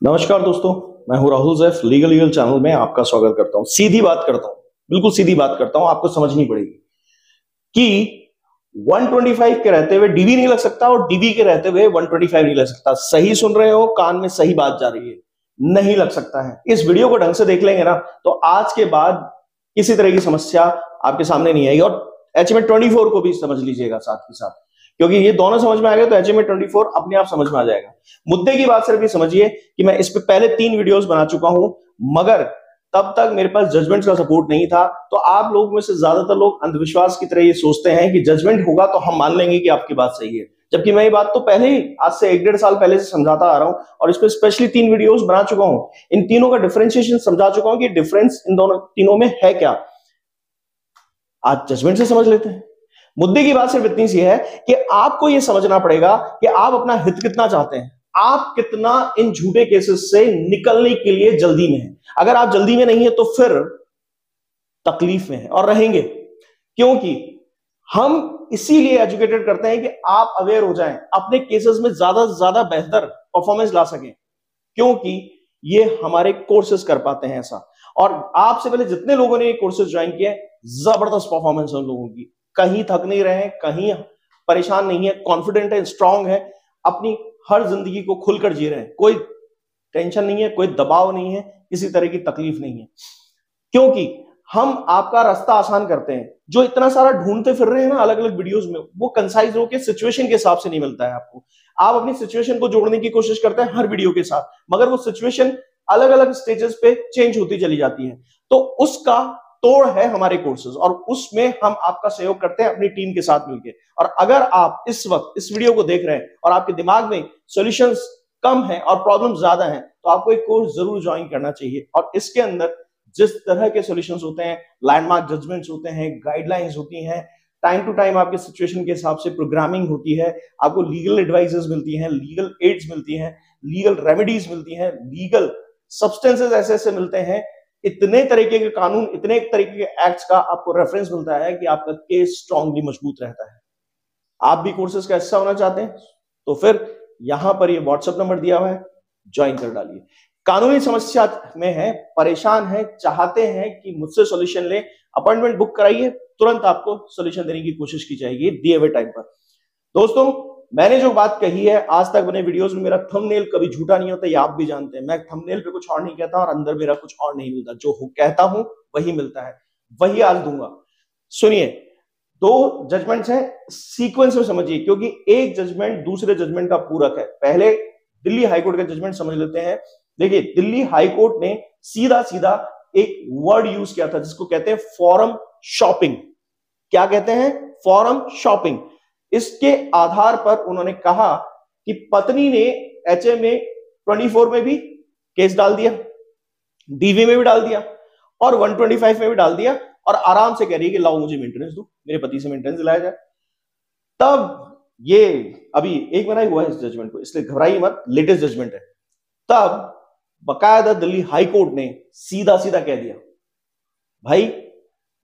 नमस्कार दोस्तों, मैं हूं राहुल जैफ। लीगल चैनल में आपका स्वागत करता हूं। सीधी बात करता हूं, बिल्कुल सीधी बात करता हूं, आपको समझनी पड़ेगी कि 125 के रहते हुए डीवी नहीं लग सकता और डीवी के रहते हुए 125 नहीं लग सकता। सही सुन रहे हो, कान में सही बात जा रही है, नहीं लग सकता है। इस वीडियो को ढंग से देख लेंगे ना तो आज के बाद किसी तरह की समस्या आपके सामने नहीं आएगी। और HMA24 को भी समझ लीजिएगा साथ के साथ, क्योंकि ये दोनों समझ में आ गए तो HMA24 अपने आप समझ में आ जाएगा। मुद्दे की बात सिर्फ ये समझिए कि मैं इस पे पहले 3 वीडियोस बना चुका हूं, मगर तब तक मेरे पास जजमेंट्स का सपोर्ट नहीं था। तो आप लोग में से ज्यादातर लोग अंधविश्वास की तरह ये सोचते हैं कि जजमेंट होगा तो हम मान लेंगे कि आपकी बात सही है, जबकि मैं ये बात तो पहले ही आज से 1-1.5 साल पहले से समझाता आ रहा हूं और इस पे स्पेशली 3 वीडियोस बना चुका हूं। इन तीनों का डिफरेंशिएशन समझा चुका हूं कि डिफरेंस इन दोनों तीनों में है क्या। आज जजमेंट से समझ लेते हैं। मुद्दे की बात सिर्फ इतनी सी है कि आपको यह समझना पड़ेगा कि आप अपना हित कितना चाहते हैं, आप कितना इन झूठे केसेस से निकलने के लिए जल्दी में हैं। अगर आप जल्दी में नहीं है तो फिर तकलीफ में है और रहेंगे, क्योंकि हम इसीलिए एजुकेटेड करते हैं कि आप अवेयर हो जाएं, अपने केसेस में ज्यादा से ज्यादा बेहतर परफॉर्मेंस ला सकें, क्योंकि ये हमारे कोर्सेज कर पाते हैं ऐसा। और आपसे पहले जितने लोगों ने ये कोर्सेज ज्वाइन किए, जबरदस्त परफॉर्मेंस है उन लोगों की, कहीं थक नहीं रहे, कहीं परेशान नहीं है, कॉन्फिडेंट है, स्ट्रांग है, अपनी हर जिंदगी को खुलकर जी रहे हैं। कोई टेंशन नहीं है, कोई दबाव नहीं है, किसी तरह की तकलीफ नहीं है, क्योंकि हम आपका रास्ता आसान करते हैं। जो इतना सारा ढूंढते फिर रहे हैं ना अलग अलग वीडियोस में, वो कंसाइज होकर सिचुएशन के हिसाब से नहीं मिलता है आपको। आप अपनी सिचुएशन को जोड़ने की कोशिश करते हैं हर वीडियो के साथ, मगर वो सिचुएशन अलग अलग स्टेजेस पे चेंज होती चली जाती है। तो उसका तोड़ है हमारे कोर्सेज, और उसमें हम आपका सहयोग करते हैं अपनी टीम के साथ मिलकर। और अगर आप इस वक्त इस वीडियो को देख रहे हैं और आपके दिमाग में सॉल्यूशंस कम है और प्रॉब्लम ज्यादा है, तो आपको एक कोर्स जरूर ज्वाइन करना चाहिए। और इसके अंदर जिस तरह के सॉल्यूशंस होते हैं, लैंडमार्क जजमेंट्स होते हैं, गाइडलाइंस होती हैं, टाइम टू टाइम आपके सिचुएशन के हिसाब से प्रोग्रामिंग होती है, आपको लीगल एडवाइजेस मिलती हैं, लीगल एड्स मिलती हैं, लीगल रेमेडीज मिलती हैं, लीगल सब्सटेंसेस ऐसे ऐसे मिलते हैं, इतने तरीके के कानून, इतने तरीके के एक्ट्स का आपको रेफरेंस मिलता है कि आपका केस स्ट्रांगली मजबूत रहता है। आप भी कोर्सेज का हिस्सा होना चाहते हैं तो फिर यहां पर ये व्हाट्सएप नंबर दिया हुआ है, ज्वाइन कर डालिए। कानूनी समस्या में है, परेशान है, चाहते हैं कि मुझसे सॉल्यूशन ले, अपॉइंटमेंट बुक कराइए, तुरंत आपको सॉल्यूशन देने की कोशिश की जाएगी दिए हुए टाइम पर। दोस्तों, मैंने जो बात कही है आज तक बने वीडियोस में, मेरा थंबनेल कभी झूठा नहीं होता, ये आप भी जानते हैं। मैं थंबनेल पे कुछ और नहीं कहता और अंदर मेरा कुछ और नहीं मिलता। जो कहता हूं वही मिलता है, वही आज दूंगा। सुनिए, 2 जजमेंट्स हैं, सीक्वेंस में समझिए, क्योंकि एक जजमेंट दूसरे जजमेंट का पूरक है। पहले दिल्ली हाईकोर्ट का जजमेंट समझ लेते हैं। देखिए, दिल्ली हाईकोर्ट ने सीधा सीधा एक वर्ड यूज किया था जिसको कहते हैं फॉरम शॉपिंग। क्या कहते हैं? Forum shopping. इसके आधार पर उन्होंने कहा कि पत्नी ने HMA24 में भी केस डाल दिया, डीवी में भी डाल दिया और 125 में भी डाल दिया, और आराम से कह रही है कि लाओ मुझे मेंटेनेंस दो, मेरे पति से मेंटेनेंस दिलाया जाए। तब ये अभी 1 महीना ही हुआ है इस जजमेंट को, इसलिए घबराइए मत, लेटेस्ट जजमेंट है। तब बकायदा दिल्ली हाईकोर्ट ने सीधा सीधा कह दिया, भाई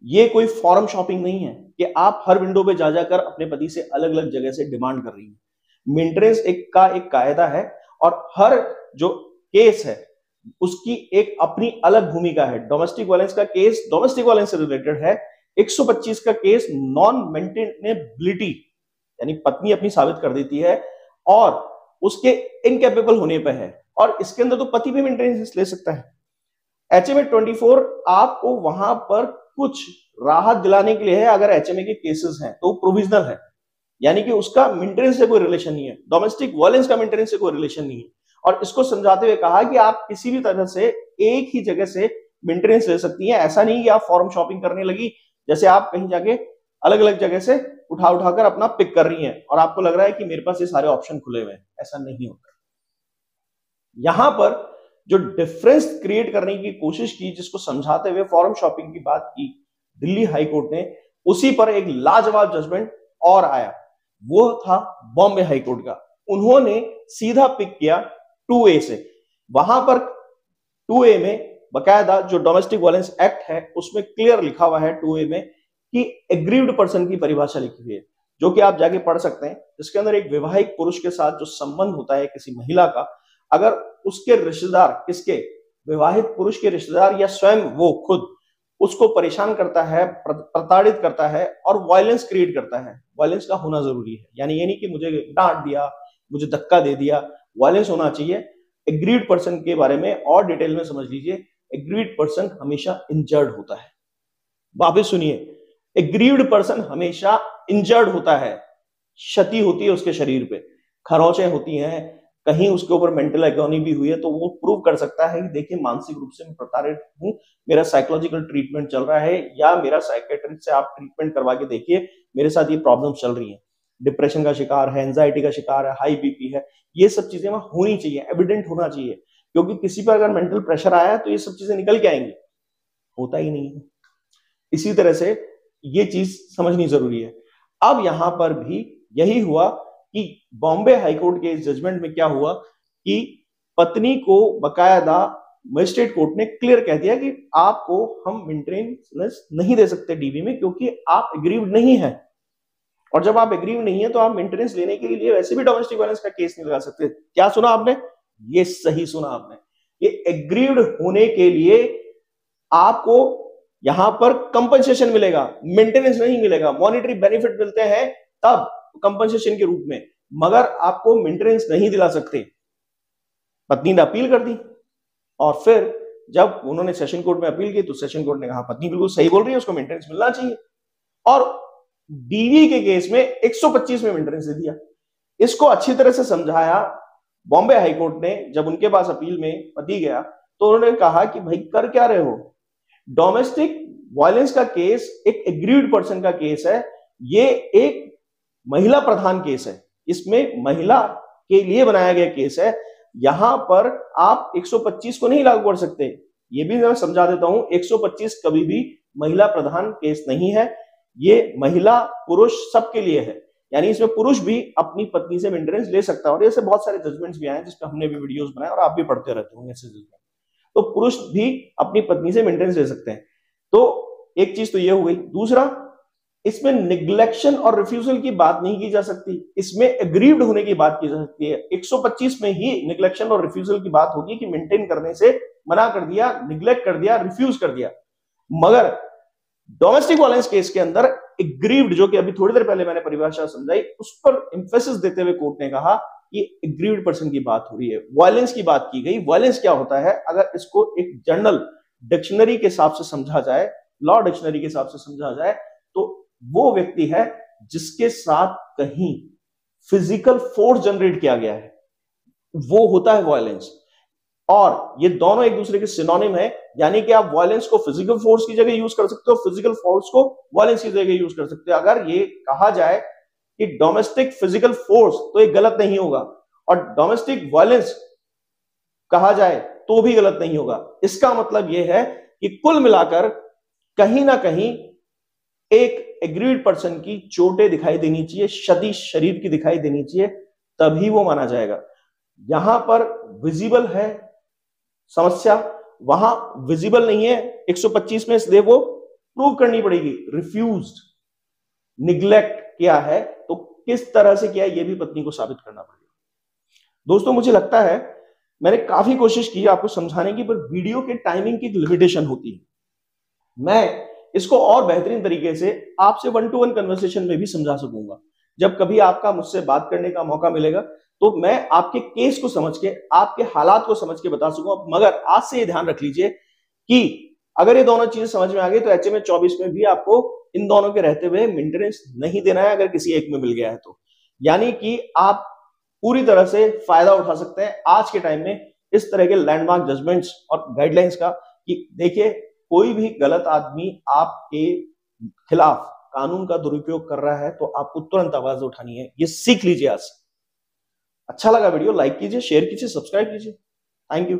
ये कोई फॉरम शॉपिंग नहीं है कि आप हर विंडो पे जा जाकर अपने पति से अलग अलग जगह से डिमांड कर रही हैं। मेंटेनेंस एक कायदा है, और हर जो केस है उसकी एक अपनी अलग भूमिका है। डोमेस्टिक वायलेंस का केस डोमेस्टिक वायलेंस से रिलेटेड है। 125 का केस नॉन मेंटेनेबिलिटी, यानी पत्नी अपनी साबित कर देती है और उसके इनकेपेबल होने पर है, और इसके अंदर तो पति भी मेंटेनेंस ले सकता है। HMA24 आपको वहां पर कुछ राहत दिलाने के लिए है। अगर HMA के केसेस हैं तो प्रोविजनल है, यानी कि उसका मेंटेनेंस से कोई रिलेशन नहीं है, डोमेस्टिक वायलेंस का मेंटेनेंस से कोई रिलेशन नहीं है। और इसको समझाते हुए कहा कि आप किसी भी तरह से एक ही जगह से मेंटेनेंस ले सकती हैं। ऐसा नहीं कि आप फॉर्म शॉपिंग करने लगी, जैसे आप कहीं जाके अलग अलग जगह से उठा उठाकर अपना पिक कर रही हैं और आपको लग रहा है कि मेरे पास ये सारे ऑप्शन खुले हुए हैं। ऐसा नहीं होता। यहां पर जो डिफरेंस क्रिएट करने की कोशिश की, जिसको समझाते हुए फॉरम शॉपिंग की बात की दिल्ली हाईकोर्ट ने, उसी पर एक लाजवाब जजमेंट और आया, वो था बॉम्बे हाईकोर्ट का। उन्होंने सीधा पिक किया 2A से। वहां पर 2A में बकायदा जो डोमेस्टिक वायलेंस एक्ट है उसमें क्लियर लिखा हुआ है 2A में कि एग्रीव्ड पर्सन की परिभाषा लिखी हुई है, जो कि आप जाके पढ़ सकते हैं। जिसके अंदर एक विवाहित पुरुष के साथ जो संबंध होता है किसी महिला का, अगर उसके रिश्तेदार, किसके, विवाहित पुरुष के रिश्तेदार या स्वयं वो खुद उसको परेशान करता है, प्रताड़ित करता है और वायलेंस क्रिएट करता है, वायलेंस का होना जरूरी है। यानी ये नहीं कि मुझे डांट दिया, मुझे धक्का दे दिया, वायलेंस होना चाहिए। एग्रीड पर्सन के बारे में और डिटेल में समझ लीजिए। एग्रीड पर्सन हमेशा इंजर्ड होता है। वापस सुनिए, एग्रीड पर्सन हमेशा इंजर्ड होता है, क्षति होती है उसके शरीर पे, खरोंचें होती हैं, कहीं उसके ऊपर मेंटल एगोनी भी हुई है, तो वो प्रूव कर सकता है कि देखिए मानसिक रूप से मैं प्रताड़ित हूं, मेरा साइकोलॉजिकल ट्रीटमेंट चल रहा है, या मेरा साइकेट्रिस्ट से आप ट्रीटमेंट करवा के देखिए, मेरे साथ ये प्रॉब्लम चल रही है, डिप्रेशन का शिकार है, एंजाइटी का शिकार है, हाई बीपी है। ये सब चीजें वहां होनी चाहिए, एविडेंट होना चाहिए, क्योंकि किसी पर अगर मेंटल प्रेशर आया तो ये सब चीजें निकल के आएंगी, होता ही नहीं है। इसी तरह से ये चीज समझनी जरूरी है। अब यहां पर भी यही हुआ कि बॉम्बे हाईकोर्ट के इस जजमेंट में क्या हुआ कि पत्नी को बकायदा मजिस्ट्रेट कोर्ट ने क्लियर कह दिया कि आपको हम मेंटेनेंस नहीं दे सकते डीवी में, क्योंकि आप एग्रीव्ड नहीं है, और जब आप एग्रीव्ड नहीं है तो आप मेंटेनेंस लेने के लिए वैसे भी डोमेस्टिक वायलेंस का केस नहीं लगा सकते। क्या सुना आपने? ये सही सुना आपने। ये एग्रीव्ड होने के लिए आपको यहां पर कंपनसेशन मिलेगा, मेंटेनेंस नहीं मिलेगा। मॉनिटरी बेनिफिट मिलते हैं तब कंपनसेशन के रूप में, मगर आपको मेंटेनेंस नहीं दिला सकते। पत्नी ने अपील कर दी, और फिर जब उन्होंने सेशन कोर्ट में अपील की तो सेशन कोर्ट ने कहा पत्नी बिल्कुल सही बोल रही है, उसको मेंटेनेंस मिलना चाहिए, और डीवी के केस में 125 में मेंटेनेंस दे दिया। इसको अच्छी तरह से समझाया बॉम्बे हाईकोर्ट ने। जब उनके पास अपील में पति गया तो उन्होंने कहा कि भाई कर क्या रहे हो, डोमेस्टिक वायलेंस का केस एक एग्रीड पर्सन का केस है, ये एक महिला प्रधान केस है, इसमें महिला के लिए बनाया गया केस है, यहां पर आप 125 को नहीं लागू कर सकते। ये भी मैं समझा देता हूं, 125 कभी भी महिला प्रधान केस नहीं है, ये महिला पुरुष सबके लिए है। यानी इसमें पुरुष भी अपनी पत्नी से मेंटेनेंस ले सकता है, और ऐसे बहुत सारे जजमेंट्स भी आए हैं जिसपे हमने भी वीडियोस बनाए और आप भी पढ़ते रहते होंगे ऐसे जजमेंट। तो पुरुष भी अपनी पत्नी से मेंटेनेंस ले सकते हैं। तो एक चीज तो ये हो गई। दूसरा, इसमें निग्लेक्शन और रिफ्यूजल की बात नहीं की जा सकती, इसमें एग्रीव्ड होने की बात की जा सकती है। 125 में ही निग्लेक्शन और रिफ्यूजल की बात होगी कि मेंटेन करने से मना कर दिया, निग्लेक्ट कर दिया, रिफ्यूज कर दिया। मगर डोमेस्टिक वायलेंस केस के अंदर एग्रीव्ड, जो कि अभी थोड़ी देर पहले मैंने परिभाषा समझाई, उस पर एम्फेसिस देते हुए कोर्ट ने कहा कि एग्रीव्ड पर्सन की बात हो रही है, वायलेंस की बात की गई। वायलेंस क्या होता है, अगर इसको एक जनरल डिक्शनरी के हिसाब से समझा जाए, लॉ डिक्शनरी के हिसाब से समझा जाए, तो वो व्यक्ति है जिसके साथ कहीं फिजिकल फोर्स जनरेट किया गया है, वो होता है वायलेंस। और ये दोनों एक दूसरे के सिनोनिम है, यानी कि आप वायलेंस को फिजिकल फोर्स की जगह यूज कर सकते हो, फिजिकल फोर्स को वायलेंस की जगह यूज कर सकते हो। अगर ये कहा जाए कि डोमेस्टिक फिजिकल फोर्स, तो ये गलत नहीं होगा, और डोमेस्टिक वायलेंस कहा जाए तो भी गलत नहीं होगा। इसका मतलब यह है कि कुल मिलाकर कहीं ना कहीं एक एग्रीड पर्सन की चोटें दिखाई देनी चाहिए, क्षति शरीर की दिखाई देनी चाहिए, तभी वो माना जाएगा। यहां पर विजिबल है समस्या, वहां विजिबल नहीं है, 125 में इसलिए वो प्रूव करनी पड़ेगी। रिफ्यूज्ड, निग्लेक्ट किया है, तो किस तरह से किया है ये भी पत्नी को साबित करना पड़ेगा। दोस्तों, मुझे लगता है मैंने काफी कोशिश की आपको समझाने की, पर वीडियो के टाइमिंग की लिमिटेशन होती है। मैं इसको और बेहतरीन तरीके से आपसे 1-to-1 कन्वर्सेशन में भी समझा सकूंगा। जब कभी आपका मुझसे बात करने का मौका मिलेगा तो मैं आपके केस को समझ के, आपके हालात को समझ के बता सकूंगा। मगर आज से ये ध्यान रख लीजिए कि अगर ये दोनों चीजें समझ में आ गई तो HMA 24 में भी आपको इन दोनों के रहते हुए मेंटेनेंस नहीं देना है, अगर किसी एक में मिल गया है तो। यानी कि आप पूरी तरह से फायदा उठा सकते हैं आज के टाइम में इस तरह के लैंडमार्क जजमेंट्स और गाइडलाइंस का, कि देखिए कोई भी गलत आदमी आपके खिलाफ कानून का दुरुपयोग कर रहा है तो आपको तुरंत आवाज उठानी है। ये सीख लीजिए आज से। अच्छा लगा वीडियो, लाइक कीजिए, शेयर कीजिए, सब्सक्राइब कीजिए। Thank you.